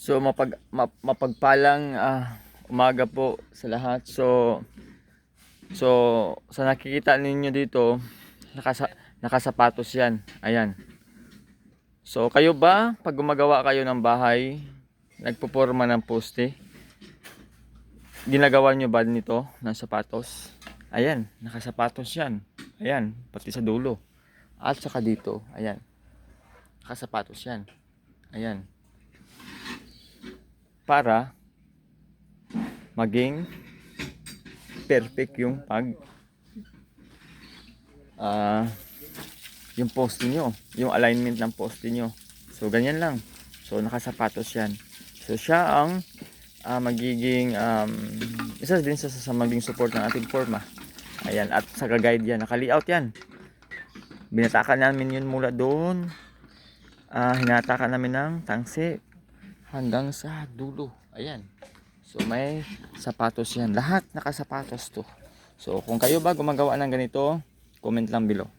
So mapagpalang umaga po sa lahat. So sa nakikita ninyo dito, nakasapatos 'yan. Ayan. So kayo ba pag gumagawa kayo ng bahay, nagpoporma ng poste, ginagawa nyo ba nito ng sapatos? Ayan, nakasapatos 'yan. Ayan, pati sa dulo. At saka dito, ayan. Nakasapatos 'yan. Ayan. Para maging perfect yung yung poste nyo, yung alignment ng poste nyo. So ganyan lang. So nakasapatos yan. So siya ang magiging isa din sa maging support ng ating forma. Ayan, at sa guide yan, naka-layout yan. Binatakan namin yun mula doon. Hinatakan namin ng tangse hanggang sa dulo. Ayan. So may sapatos yan. Lahat nakasapatos to. So kung kayo ba gumagawa ng ganito, comment lang below.